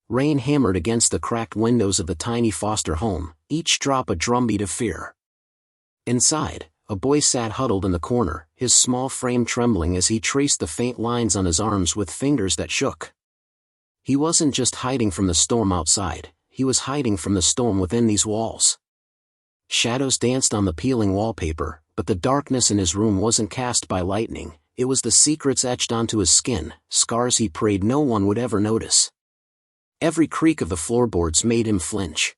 Rain hammered against the cracked windows of the tiny foster home, each drop a drumbeat of fear. Inside, a boy sat huddled in the corner, his small frame trembling as he traced the faint lines on his arms with fingers that shook. He wasn't just hiding from the storm outside, he was hiding from the storm within these walls. Shadows danced on the peeling wallpaper, but the darkness in his room wasn't cast by lightning, it was the secrets etched onto his skin, scars he prayed no one would ever notice. Every creak of the floorboards made him flinch.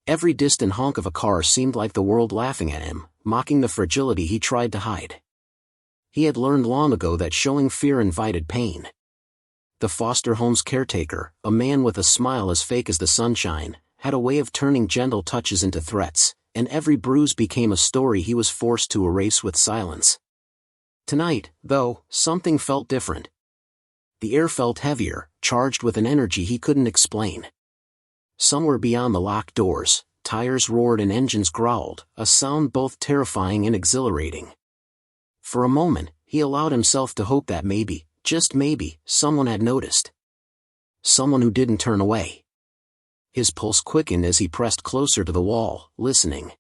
Every distant honk of a car seemed like the world laughing at him, mocking the fragility he tried to hide. He had learned long ago that showing fear invited pain. The foster home's caretaker, a man with a smile as fake as the sunshine, had a way of turning gentle touches into threats, and every bruise became a story he was forced to erase with silence. Tonight, though, something felt different. The air felt heavier, charged with an energy he couldn't explain. Somewhere beyond the locked doors, tires roared and engines growled, a sound both terrifying and exhilarating. For a moment, he allowed himself to hope that maybe, just maybe, someone had noticed. Someone who didn't turn away. His pulse quickened as he pressed closer to the wall, listening.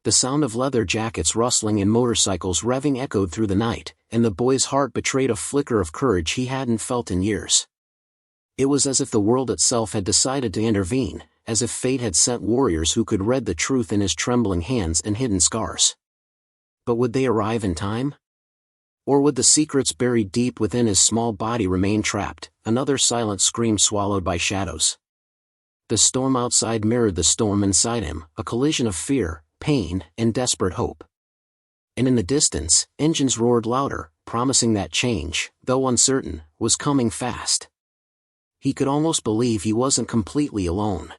The sound of leather jackets rustling and motorcycles revving echoed through the night, and the boy's heart betrayed a flicker of courage he hadn't felt in years. It was as if the world itself had decided to intervene, as if fate had sent warriors who could read the truth in his trembling hands and hidden scars. But would they arrive in time? Or would the secrets buried deep within his small body remain trapped, another silent scream swallowed by shadows? The storm outside mirrored the storm inside him, a collision of fear, pain, and desperate hope. And in the distance, engines roared louder, promising that change, though uncertain, was coming fast. He could almost believe he wasn't completely alone.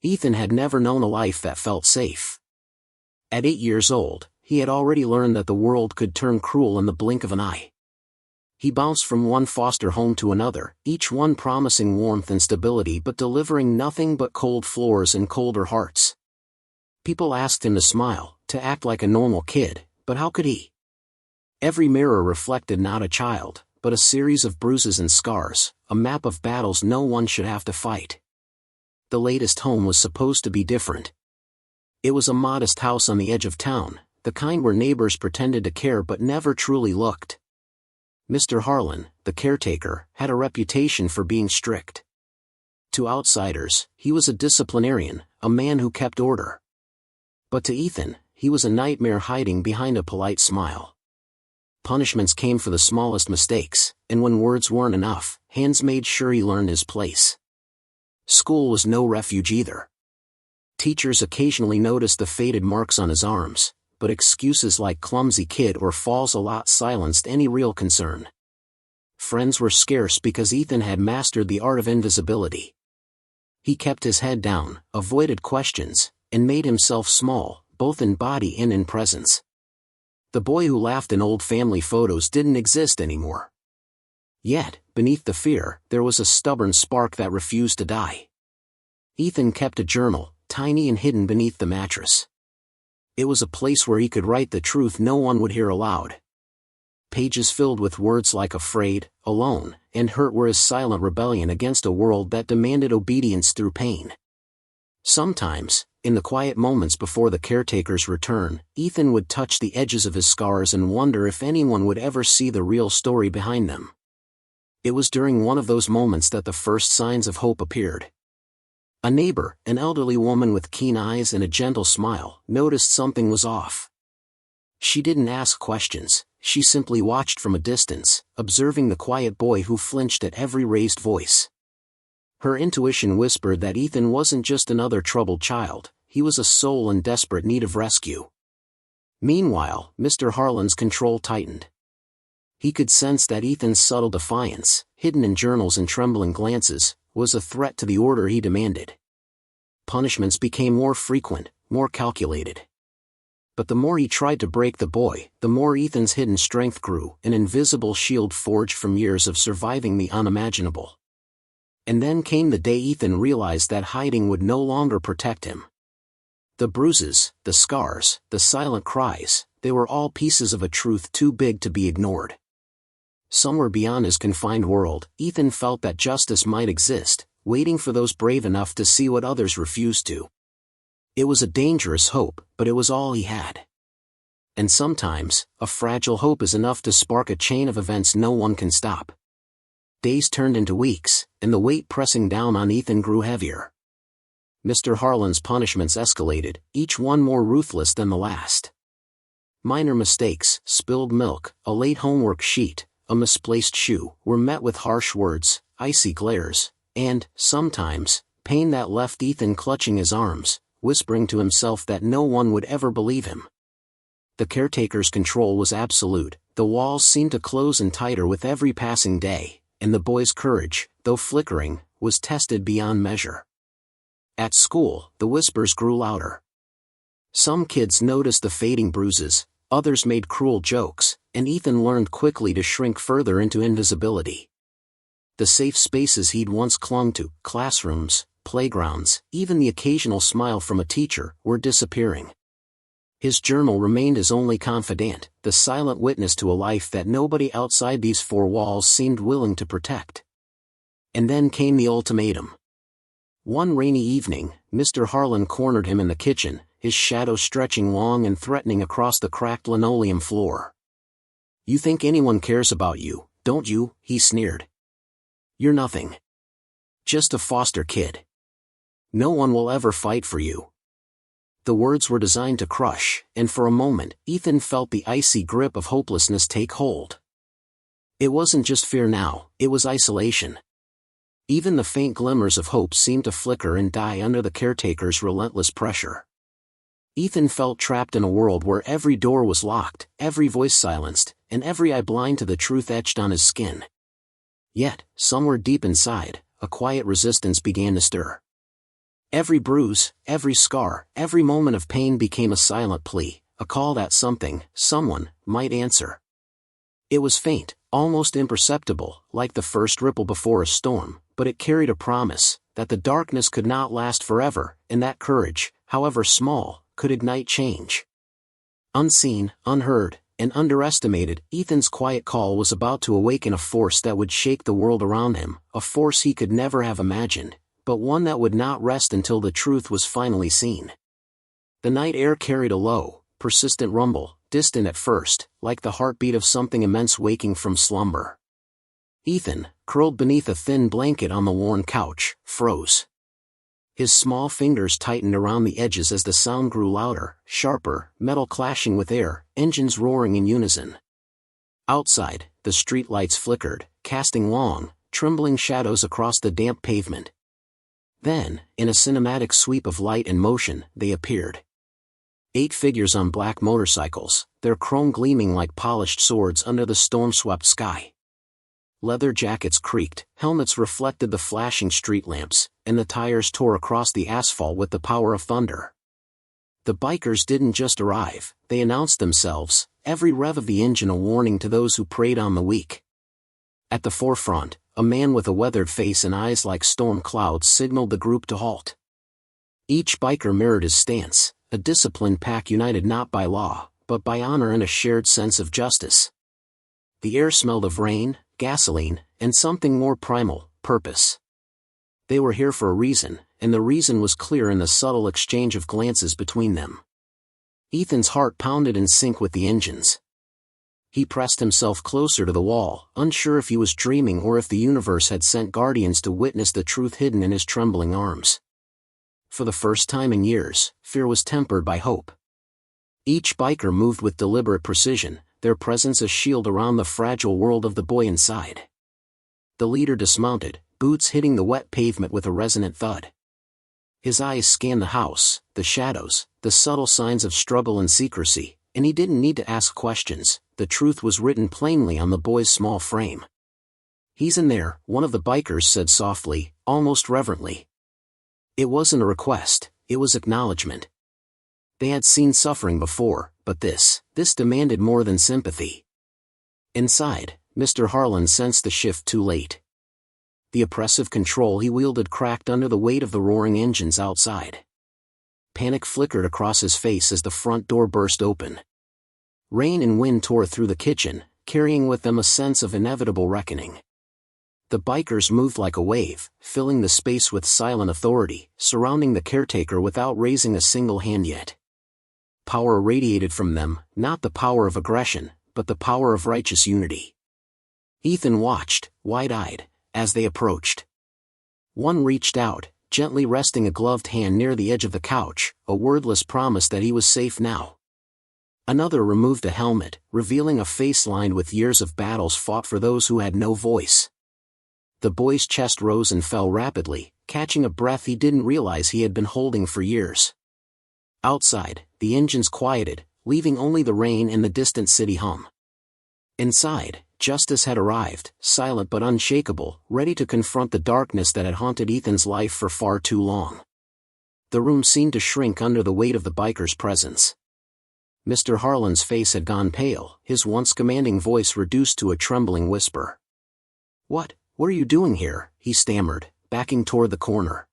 Ethan had never known a life that felt safe. At 8 years old, he had already learned that the world could turn cruel in the blink of an eye. He bounced from one foster home to another, each one promising warmth and stability but delivering nothing but cold floors and colder hearts. People asked him to smile, to act like a normal kid, but how could he? Every mirror reflected not a child, but a series of bruises and scars, a map of battles no one should have to fight. The latest home was supposed to be different. It was a modest house on the edge of town, the kind where neighbors pretended to care but never truly looked. Mr. Harlan, the caretaker, had a reputation for being strict. To outsiders, he was a disciplinarian, a man who kept order. But to Ethan, he was a nightmare hiding behind a polite smile. Punishments came for the smallest mistakes, and when words weren't enough, hands made sure he learned his place. School was no refuge either. Teachers occasionally noticed the faded marks on his arms, but excuses like clumsy kid or falls a lot silenced any real concern. Friends were scarce because Ethan had mastered the art of invisibility. He kept his head down, avoided questions, and made himself small, both in body and in presence. The boy who laughed in old family photos didn't exist anymore. Yet, beneath the fear, there was a stubborn spark that refused to die. Ethan kept a journal, tiny and hidden beneath the mattress. It was a place where he could write the truth no one would hear aloud. Pages filled with words like afraid, alone, and hurt were his silent rebellion against a world that demanded obedience through pain. Sometimes, in the quiet moments before the caretaker's return, Ethan would touch the edges of his scars and wonder if anyone would ever see the real story behind them. It was during one of those moments that the first signs of hope appeared. A neighbor, an elderly woman with keen eyes and a gentle smile, noticed something was off. She didn't ask questions, she simply watched from a distance, observing the quiet boy who flinched at every raised voice. Her intuition whispered that Ethan wasn't just another troubled child, he was a soul in desperate need of rescue. Meanwhile, Mr. Harlan's control tightened. He could sense that Ethan's subtle defiance, hidden in journals and trembling glances, was a threat to the order he demanded. Punishments became more frequent, more calculated. But the more he tried to break the boy, the more Ethan's hidden strength grew, an invisible shield forged from years of surviving the unimaginable. And then came the day Ethan realized that hiding would no longer protect him. The bruises, the scars, the silent cries, they were all pieces of a truth too big to be ignored. Somewhere beyond his confined world, Ethan felt that justice might exist, waiting for those brave enough to see what others refused to. It was a dangerous hope, but it was all he had. And sometimes, a fragile hope is enough to spark a chain of events no one can stop. Days turned into weeks, and the weight pressing down on Ethan grew heavier. Mr. Harlan's punishments escalated, each one more ruthless than the last. Minor mistakes, spilled milk, a late homework sheet, a misplaced shoe, were met with harsh words, icy glares, and, sometimes, pain that left Ethan clutching his arms, whispering to himself that no one would ever believe him. The caretaker's control was absolute, the walls seemed to close in tighter with every passing day, and the boy's courage, though flickering, was tested beyond measure. At school, the whispers grew louder. Some kids noticed the fading bruises, others made cruel jokes, and Ethan learned quickly to shrink further into invisibility. The safe spaces he'd once clung to, classrooms, playgrounds, even the occasional smile from a teacher, were disappearing. His journal remained his only confidant, the silent witness to a life that nobody outside these four walls seemed willing to protect. And then came the ultimatum. One rainy evening, Mr. Harlan cornered him in the kitchen, his shadow stretching long and threatening across the cracked linoleum floor. "You think anyone cares about you, don't you?" he sneered. "You're nothing. Just a foster kid. No one will ever fight for you." The words were designed to crush, and for a moment, Ethan felt the icy grip of hopelessness take hold. It wasn't just fear now, it was isolation. Even the faint glimmers of hope seemed to flicker and die under the caretaker's relentless pressure. Ethan felt trapped in a world where every door was locked, every voice silenced, and every eye blind to the truth etched on his skin. Yet, somewhere deep inside, a quiet resistance began to stir. Every bruise, every scar, every moment of pain became a silent plea, a call that something, someone, might answer. It was faint, almost imperceptible, like the first ripple before a storm, but it carried a promise, that the darkness could not last forever, and that courage, however small, could ignite change. Unseen, unheard, and underestimated, Ethan's quiet call was about to awaken a force that would shake the world around him, a force he could never have imagined, but one that would not rest until the truth was finally seen. The night air carried a low, persistent rumble, distant at first, like the heartbeat of something immense waking from slumber. Ethan, curled beneath a thin blanket on the worn couch, froze. His small fingers tightened around the edges as the sound grew louder, sharper, metal clashing with air, engines roaring in unison. Outside, the street lights flickered, casting long, trembling shadows across the damp pavement. Then, in a cinematic sweep of light and motion, they appeared. 8 figures on black motorcycles, their chrome gleaming like polished swords under the storm-swept sky. Leather jackets creaked, helmets reflected the flashing street lamps, and the tires tore across the asphalt with the power of thunder. The bikers didn't just arrive, they announced themselves, every rev of the engine a warning to those who preyed on the weak. At the forefront, a man with a weathered face and eyes like storm clouds signaled the group to halt. Each biker mirrored his stance, a disciplined pack united not by law, but by honor and a shared sense of justice. The air smelled of rain, gasoline, and something more primal, purpose. They were here for a reason, and the reason was clear in the subtle exchange of glances between them. Ethan's heart pounded in sync with the engines. He pressed himself closer to the wall, unsure if he was dreaming or if the universe had sent guardians to witness the truth hidden in his trembling arms. For the first time in years, fear was tempered by hope. Each biker moved with deliberate precision, their presence a shield around the fragile world of the boy inside. The leader dismounted, boots hitting the wet pavement with a resonant thud. His eyes scanned the house, the shadows, the subtle signs of struggle and secrecy, and he didn't need to ask questions, the truth was written plainly on the boy's small frame. "He's in there," one of the bikers said softly, almost reverently. It wasn't a request, it was acknowledgement. They had seen suffering before, but this demanded more than sympathy. Inside, Mr. Harlan sensed the shift too late. The oppressive control he wielded cracked under the weight of the roaring engines outside. Panic flickered across his face as the front door burst open. Rain and wind tore through the kitchen, carrying with them a sense of inevitable reckoning. The bikers moved like a wave, filling the space with silent authority, surrounding the caretaker without raising a single hand yet. Power radiated from them, not the power of aggression, but the power of righteous unity. Ethan watched, wide-eyed, as they approached. One reached out, gently resting a gloved hand near the edge of the couch, a wordless promise that he was safe now. Another removed a helmet, revealing a face lined with years of battles fought for those who had no voice. The boy's chest rose and fell rapidly, catching a breath he didn't realize he had been holding for years. Outside, the engines quieted, leaving only the rain and the distant city hum. Inside, Justice had arrived, silent but unshakable, ready to confront the darkness that had haunted Ethan's life for far too long. The room seemed to shrink under the weight of the biker's presence. Mr. Harlan's face had gone pale, his once commanding voice reduced to a trembling whisper. What are you doing here?" he stammered, backing toward the corner.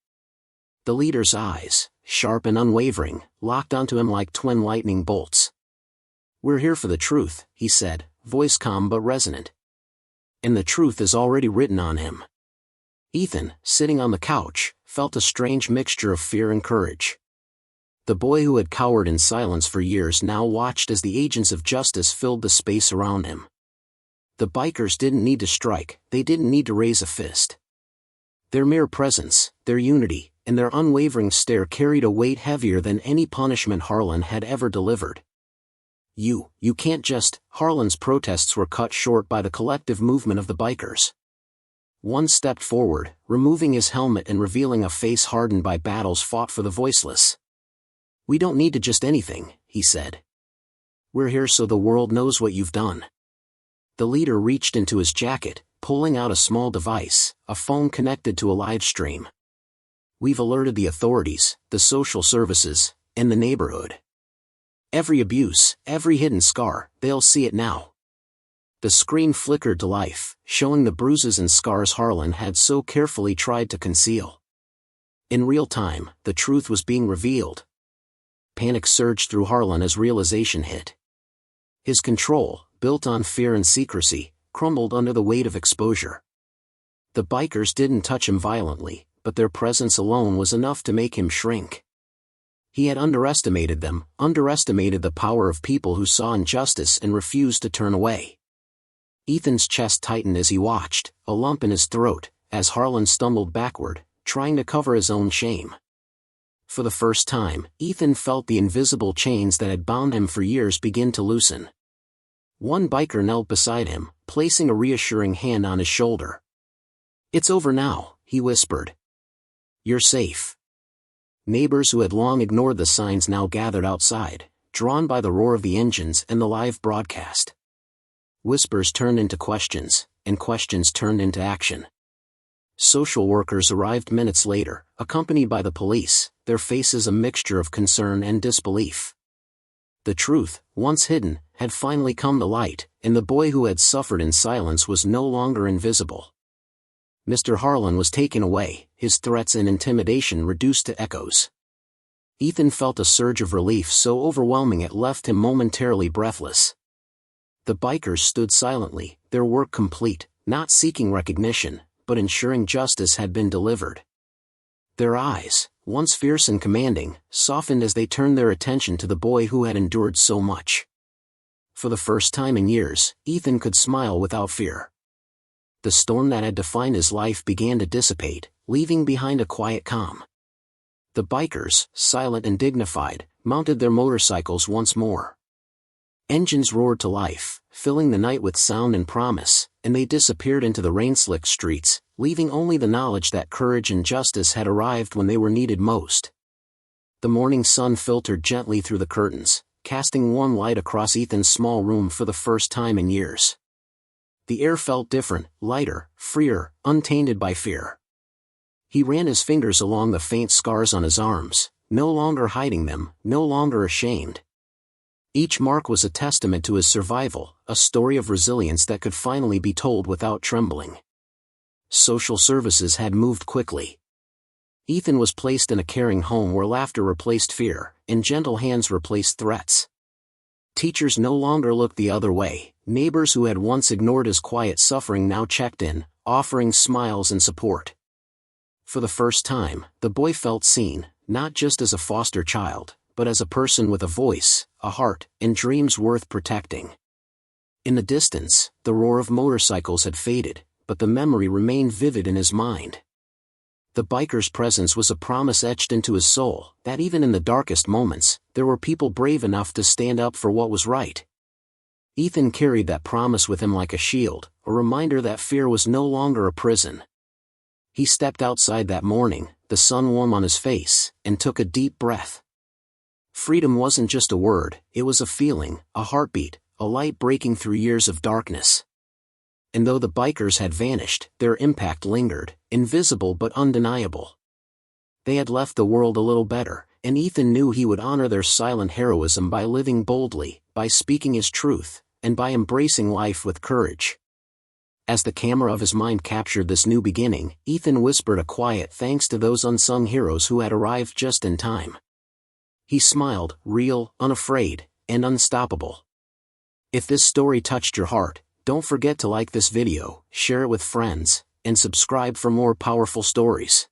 The leader's eyes, sharp and unwavering, locked onto him like twin lightning bolts. "We're here for the truth," he said, voice calm but resonant. "And the truth is already written on him." Ethan, sitting on the couch, felt a strange mixture of fear and courage. The boy who had cowered in silence for years now watched as the agents of justice filled the space around him. The bikers didn't need to strike, they didn't need to raise a fist. Their mere presence, their unity, and their unwavering stare carried a weight heavier than any punishment Harlan had ever delivered. You can't just." Harlan's protests were cut short by the collective movement of the bikers. One stepped forward, removing his helmet and revealing a face hardened by battles fought for the voiceless. "We don't need to just anything," he said. "We're here so the world knows what you've done." The leader reached into his jacket, pulling out a small device, a phone connected to a live stream. "We've alerted the authorities, the social services, and the neighborhood. Every abuse, every hidden scar, they'll see it now." The screen flickered to life, showing the bruises and scars Harlan had so carefully tried to conceal. In real time, the truth was being revealed. Panic surged through Harlan as realization hit. His control, built on fear and secrecy, crumbled under the weight of exposure. The bikers didn't touch him violently, but their presence alone was enough to make him shrink. He had underestimated them, underestimated the power of people who saw injustice and refused to turn away. Ethan's chest tightened as he watched, a lump in his throat, as Harlan stumbled backward, trying to cover his own shame. For the first time, Ethan felt the invisible chains that had bound him for years begin to loosen. One biker knelt beside him, placing a reassuring hand on his shoulder. "It's over now," he whispered. "You're safe." Neighbors who had long ignored the signs now gathered outside, drawn by the roar of the engines and the live broadcast. Whispers turned into questions, and questions turned into action. Social workers arrived minutes later, accompanied by the police, their faces a mixture of concern and disbelief. The truth, once hidden, had finally come to light, and the boy who had suffered in silence was no longer invisible. Mr. Harlan was taken away, his threats and intimidation reduced to echoes. Ethan felt a surge of relief so overwhelming it left him momentarily breathless. The bikers stood silently, their work complete, not seeking recognition, but ensuring justice had been delivered. Their eyes, once fierce and commanding, softened as they turned their attention to the boy who had endured so much. For the first time in years, Ethan could smile without fear. The storm that had defined his life began to dissipate, leaving behind a quiet calm. The bikers, silent and dignified, mounted their motorcycles once more. Engines roared to life, filling the night with sound and promise, and they disappeared into the rain-slicked streets, leaving only the knowledge that courage and justice had arrived when they were needed most. The morning sun filtered gently through the curtains, casting warm light across Ethan's small room for the first time in years. The air felt different, lighter, freer, untainted by fear. He ran his fingers along the faint scars on his arms, no longer hiding them, no longer ashamed. Each mark was a testament to his survival, a story of resilience that could finally be told without trembling. Social services had moved quickly. Ethan was placed in a caring home where laughter replaced fear, and gentle hands replaced threats. Teachers no longer looked the other way. Neighbors who had once ignored his quiet suffering now checked in, offering smiles and support. For the first time, the boy felt seen, not just as a foster child, but as a person with a voice, a heart, and dreams worth protecting. In the distance, the roar of motorcycles had faded, but the memory remained vivid in his mind. The biker's presence was a promise etched into his soul, that even in the darkest moments, there were people brave enough to stand up for what was right. Ethan carried that promise with him like a shield, a reminder that fear was no longer a prison. He stepped outside that morning, the sun warm on his face, and took a deep breath. Freedom wasn't just a word, it was a feeling, a heartbeat, a light breaking through years of darkness. And though the bikers had vanished, their impact lingered, invisible but undeniable. They had left the world a little better, and Ethan knew he would honor their silent heroism by living boldly, by speaking his truth, and by embracing life with courage. As the camera of his mind captured this new beginning, Ethan whispered a quiet thanks to those unsung heroes who had arrived just in time. He smiled, real, unafraid, and unstoppable. If this story touched your heart, don't forget to like this video, share it with friends, and subscribe for more powerful stories.